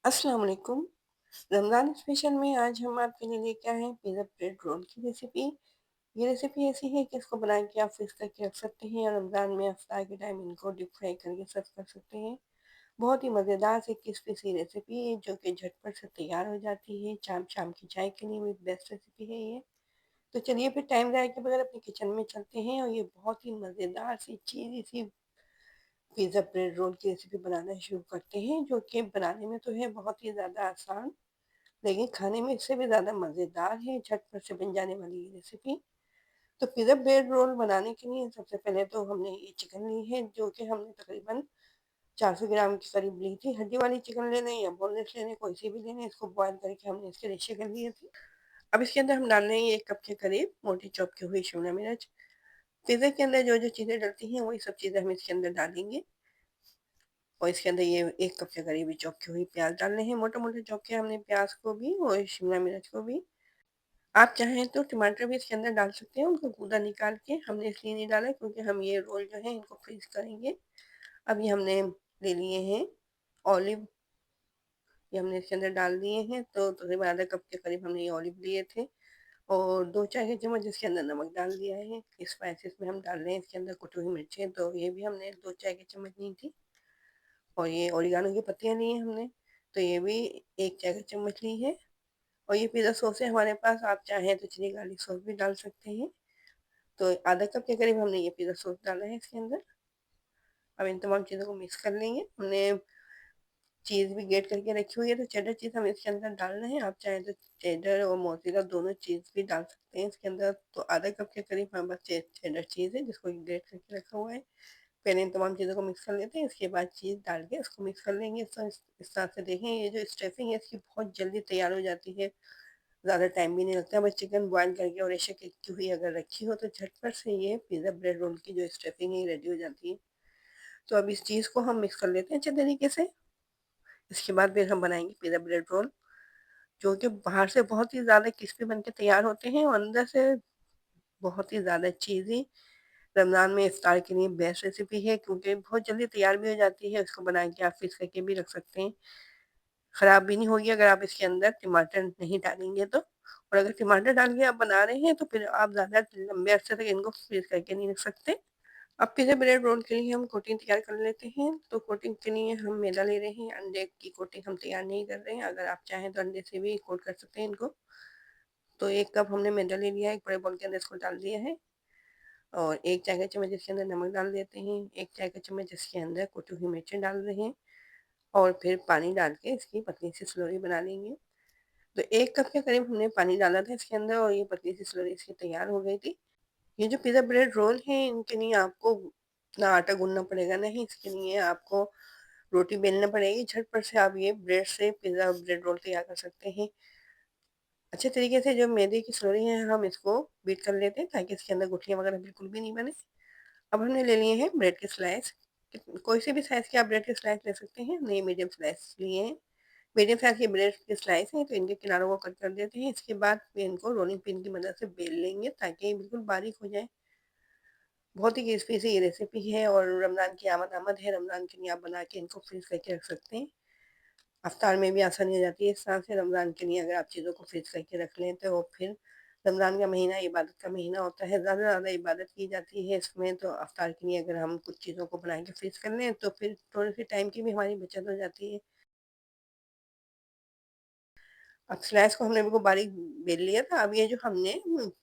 अस्सलाम वालेकुम। रमज़ान स्पेशल में आज हम आपके लिए लेके आए हैं पिज़्ज़ा ब्रेड रोल की रेसिपी। ये रेसिपी ऐसी है कि इसको बना के आप फ्रीज़ करके रख सकते हैं और रमज़ान में इफ्तार के टाइम इनको डीप फ्राई करके सर्व कर सकते हैं। बहुत ही मज़ेदार सी क्रिस्पी सी रेसिपी है जो कि झटपट से तैयार हो जाती है। शाम की चाय के लिए भी बेस्ट रेसिपी है ये। तो चलिए फिर टाइम ज़ाया किए बगैर अपने किचन में चलते हैं और ये बहुत ही मज़ेदार सी चीज़ी सी पिज़्ज़ा ब्रेड रोल की रेसिपी बनाना शुरू करते हैं, जो कि बनाने में तो है बहुत ही ज़्यादा आसान, लेकिन खाने में इससे भी ज़्यादा मज़ेदार है, झटपट से बन जाने वाली ये रेसिपी। तो पिज़्ज़ा ब्रेड रोल बनाने के लिए सबसे पहले तो हमने ये चिकन ली है, जो कि हमने तकरीबन 400 ग्राम के करीब ली थी। हड्डी वाली चिकन ले लें या बोनलेस ले लें, कोई सी भी ले लें। इसको बॉयल करके हमने इसके रेशे कर लिए थे। अब इसके अंदर हम डाल रहे हैं 1 कप के करीब मोटी चॉप की हुई शिमला मिर्च। पिज़्ज़ा के अंदर जो-जो चीज़ें डलती हैं, वही सब चीज़ें हम इसके अंदर डालेंगे। और इसके अंदर ये 1 कप के करीब चॉप की हुई प्याज़ डालने हैं, मोटे-मोटे चॉप किया हमने प्याज़ को भी और शिमला मिर्च को भी। आप चाहें तो टमाटर भी इसके अंदर डाल सकते हैं, उनको गूदा निकाल के। हमने इसलिए नहीं डाला क्योंकि हम ये रोल जो है इनको फ्रीज़ करेंगे। अब ये हमने ले लिए हैं ऑलिव, ये हमने इसके अंदर डाल दिए हैं, तो तकरीबन आधा कप के करीब हमने ये ऑलिव लिए थे और 2 चाय के चम्मच इसके अंदर नमक डाल दिया है। स्पाइसेस में हम डाल रहे हैं इसके अंदर कुटी हुई मिर्चें, तो ये भी हमने 2 चाय के चम्मच ली थी। और ये ओरिगानो की पत्तियाँ ली हैं हमने, तो ये भी 1 चाय का चम्मच ली है। और ये पिज़्ज़ा सॉस है हमारे पास, आप चाहें तो चिली गार्लिक सॉस भी डाल सकते हैं। तो आधा कप के करीब हमने ये पिज़्ज़ा सॉस डाला है इसके अंदर। अब इन तमाम चीज़ों को मिक्स कर लेंगे। हमने चीज़ भी ग्रेट करके रखी हुई है, तो चेडर चीज़ हम इसके अंदर डाल रहे हैं। आप चाहें तो चेडर और मोज़रेला दोनों चीज़ भी डाल सकते हैं इसके अंदर। तो आधा कप के करीब हमारे पास चेडर चीज़ है जिसको ग्रेट करके रखा हुआ है। पहले इन तमाम चीज़ों को मिक्स कर लेते हैं, इसके बाद चीज़ डाल के इसको मिक्स कर लेंगे। इस तरह से देखें, ये जो स्टफिंग है इसकी बहुत जल्दी तैयार हो जाती है, ज़्यादा टाइम भी नहीं लगता। बस चिकन बॉयल करके और ऐसे की हुई अगर रखी हो तो झटपट से ये पिज़्ज़ा ब्रेड रोल की जो स्टफिंग है रेडी हो जाती है। तो अब इस चीज़ को हम मिक्स कर लेते हैं अच्छे तरीके से। इसके बाद फिर हम बनाएंगे पिज़्ज़ा ब्रेड रोल, जो कि बाहर से बहुत ही ज़्यादा क्रिस्पी बन के तैयार होते हैं और अंदर से बहुत ही ज़्यादा चीज़ी। रमज़ान में इफ्तार के लिए बेस्ट रेसिपी है क्योंकि बहुत जल्दी तैयार भी हो जाती है। इसको बना के आप फ्रीज़ करके भी रख सकते हैं। ख़राब भी नहीं होगी अगर आप इसके अंदर टमाटर नहीं डालेंगे तो। और अगर टमाटर डाल के आप बना रहे हैं तो फिर आप ज़्यादा लंबे अरसे तक इनको फ्रीज़ करके नहीं रख सकते। अब पिज़्ज़ा ब्रेड रोल के लिए हम कोटिंग तैयार कर लेते हैं। तो कोटिंग के लिए हम मैदा ले रहे हैं, अंडे की कोटिंग हम तैयार नहीं कर रहे हैं। अगर आप चाहें तो अंडे से भी कोट कर सकते हैं इनको। तो 1 कप हमने मैदा ले लिया है, एक बड़े बाउल के अंदर इसको डाल दिया है और 1 चाय का चम्मच इसके अंदर नमक डाल देते हैं, 1 चाय का चम्मच इसके अंदर कुटी हुई मिर्चें डाल रहे हैं और फिर पानी डाल के इसकी पतली सी स्लोरी बना लेंगे। तो 1 कप के करीब हमने पानी डाला था इसके अंदर और ये पतली सी स्लोरी इसकी तैयार हो गई थी। ये जो पिज़्ज़ा ब्रेड रोल है इनके लिए आपको ना आटा गूँथना पड़ेगा, ना ही इसके लिए आपको रोटी बेलना पड़ेगी। झटपट से आप ये ब्रेड से पिज़्ज़ा ब्रेड रोल तैयार कर सकते हैं। अच्छे तरीके से जो मैदे की स्लोरी है हम इसको बीट कर लेते हैं ताकि इसके अंदर गुठलियाँ वगैरह बिल्कुल भी नहीं बने। अब हमने ले लिए हैं ब्रेड के स्लाइस। कोई से भी साइज़ के आप ब्रेड के स्लाइस ले सकते हैं। हमने ये मीडियम स्लाइस लिए हैं। मीडियम साइज़ के ब्रेड के स्लाइस हैं तो इनके किनारों को कट कर देते हैं। इसके बाद फिर इनको रोलिंग पिन की मदद से बेल लेंगे ताकि ये बिल्कुल बारीक हो जाए। बहुत ही क्रिस्पी सी ये रेसिपी है और रमज़ान की आमद है। रमज़ान के लिए आप बना के इनको फ्रीज़ करके रख सकते हैं। अफ्तार में भी आसानी हो जाती है इस तरह से। रमज़ान के लिए अगर आप चीज़ों को फ्रीज़ करके रख लें तो फिर रमज़ान का महीना इबादत का महीना होता है, ज़्यादा से ज़्यादा इबादत की जाती है इसमें। तो अफ्तार के लिए अगर हम कुछ चीज़ों को बना के फ्रीज़ कर लें तो फिर थोड़ी-सी टाइम की भी हमारी बचत हो जाती है। अब स्लाइस को हमने बिल्कुल बारीक बेल लिया था। अब ये जो हमने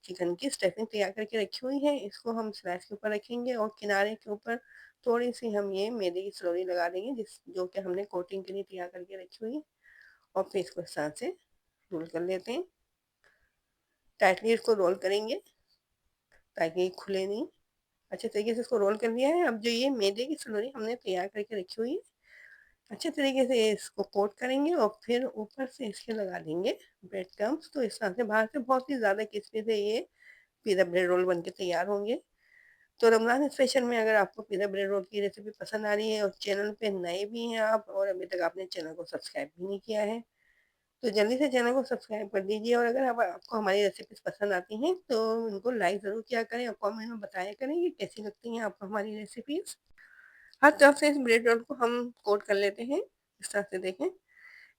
चिकन की स्टफिंग तैयार करके रखी हुई है, इसको हम स्लाइस के ऊपर रखेंगे और किनारे के ऊपर थोड़ी-सी हम ये मैदे की स्लोरी लगा देंगे जो कि हमने कोटिंग के लिए तैयार करके रखी हुई है और फिर इसको इस तरह से रोल कर लेते हैं। टाइटली इसको रोल करेंगे ताकि ये खुले नहीं। अच्छे तरीके से इसको रोल कर लिया है। अब जो ये मैदे की स्लोरी हमने तैयार करके रखी हुई है, अच्छे तरीके से इसको कोट करेंगे और फिर ऊपर से इसके लगा देंगे ब्रेड क्रम्ब्स। तो इस तरह से बाहर से बहुत ही ज़्यादा क्रिस्पी से ये पिज़्ज़ा ब्रेड रोल बन के तैयार होंगे। तो रमज़ान स्पेशल में अगर आपको पिज़्ज़ा ब्रेड रोल की रेसिपी पसंद आ रही है और चैनल पे नए भी हैं आप और अभी तक आपने चैनल को सब्सक्राइब भी नहीं किया है, तो जल्दी से चैनल को सब्सक्राइब कर दीजिए। और अगर अब आपको हमारी रेसिपीज़ पसंद आती हैं तो उनको लाइक ज़रूर किया करें और कमेंट में बताया करें कि कैसी लगती हैं आपको हमारी रेसिपीज़। हर तरफ से इस ब्रेड रोल को हम कोट कर लेते हैं, इस तरह से देखें।